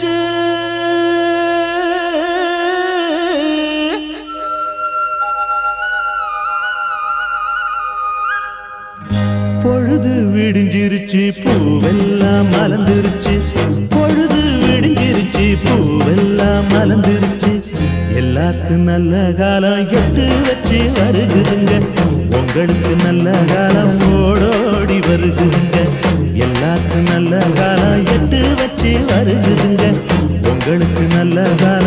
வச்சு பொழுது விடிஞ்சிருச்சு பூவெல்லாம் மலர்ந்துருச்சு பொழுது விடிஞ்சிருச்சு பூவெல்லாம் மலர்ந்துருச்சு எல்லாருக்கும் நல்ல காலம் எட்டு வச்சு வருகுதுங்க உங்களுக்கு நல்ல காலம் ஓடோடி வருகுதுங்க எல்லாருக்கும் நல்ல காலம் எட்டு வச்சு வருகுதுங்க உங்களுக்கு நல்ல காலம்